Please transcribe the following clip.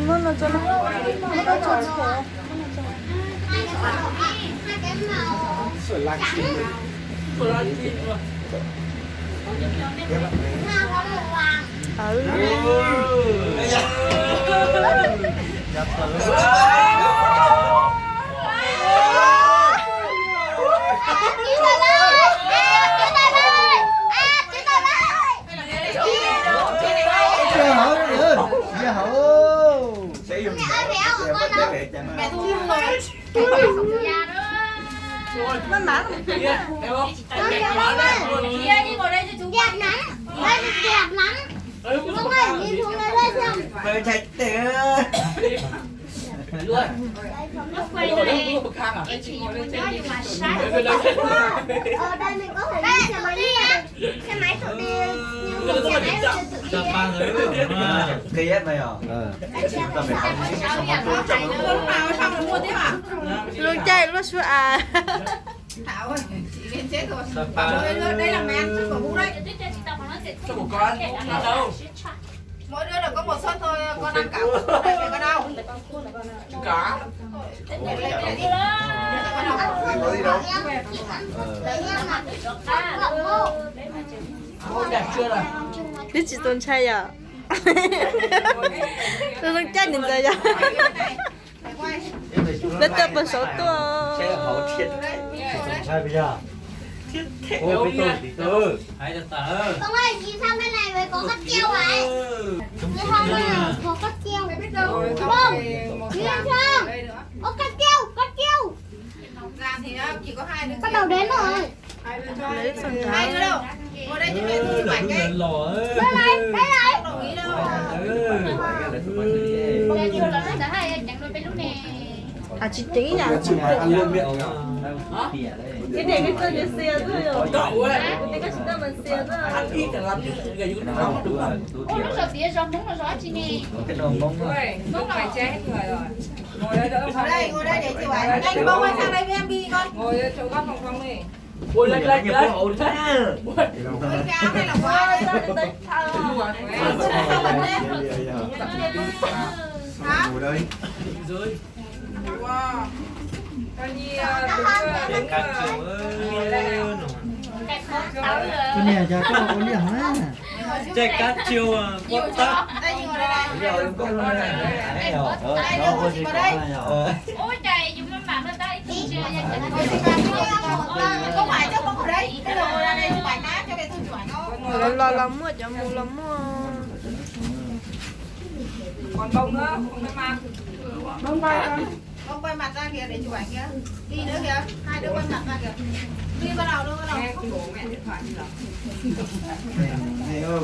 Nó cho nó cho nó hai cái màu sửa lại trắng xinh hoa có màu vàng sẽ dùng mẹ thu rồi nó nặng kia đi ngồi đây cho chúng đẹp lắm đây đẹp lắm đúng rồi đi xuống đây đây xem mời chạy tử quay này chỉ muốn nói nhưng mà sai ở đây mình có thể đi xe máy tự đi nhưng mà xe máy tự đi ba người cây ép mày à luôn chơi luôn xua à Thảo ơi, chị lên chết rồi. Đây là mẹ của Vũ đấy. cho một con đâu Mỗi đứa là có một suất thôi, con ăn cả một này về con đâu? cá có gì đâu đẹp chưa này biết chị tôn trai à tôi tôn trai nhìn thấy à nó tập một số tua xe hậu thiệt Đây bây giờ. ôi bây giờ từ hãy từ từ Ông ơi, nhìn sang bên này mới có cắt treo vậy. Cái hôm này có cắt treo. Biết đâu. Không, nhìn sang. Ô, cắt treo, cắt treo. Làm thì chỉ có hai đứa. Bắt đầu đến rồi. lấy phần Hai đứa đâu? Ngồi đây cho mẹ thu chụp ảnh cái. lò Đây này, đây này. Đồng ý đâu. Đây chưa là nó đã hay anh nhận đôi bên lúc nè. à chị tính à ăn luôn miệng cái này cái tên là xe thôi cậu ấy cái cái tên mình xe thôi ăn ít là làm như gầy như nào đúng không Ô, nó sợ tía rong muốn là rõ chị nè. cái nồi mông Lúc phải che hết người rồi. Ngồi đây để chụp ảnh. Anh bông ơi sang đây với em đi con. Ngồi chỗ góc phòng phong đi. ôi lên lên lên Ôi cao này là quá đấy. Hả? ngồi đây dưới Wow. Coi như đến cả chiều Cái khó táo rồi. Cái này cho con có điểm á. chạy cá chiều quất tắt đây như ngồi đây này. giờ có luôn này Đây nó đâu, chị vào đây. Ôi trời, dùng nó mạng lên đây. Đi chưa, dành cho Ngồi chị vào không phải cho con ở đây. Bây giờ ngồi ra đây chụp ảnh á, cho mẹ thu chụp ảnh không? lo mua cho mua lo mua Còn bông nữa, không phải mặt. Bông quay con. Bông quay mặt ra kìa để chụp ảnh kìa. Đi nữa kìa, hai đứa quay mặt ra kìa. Đi bắt đầu, đưa bắt đầu. Nghe bố mẹ điện thoại đi rồi. Hay ơi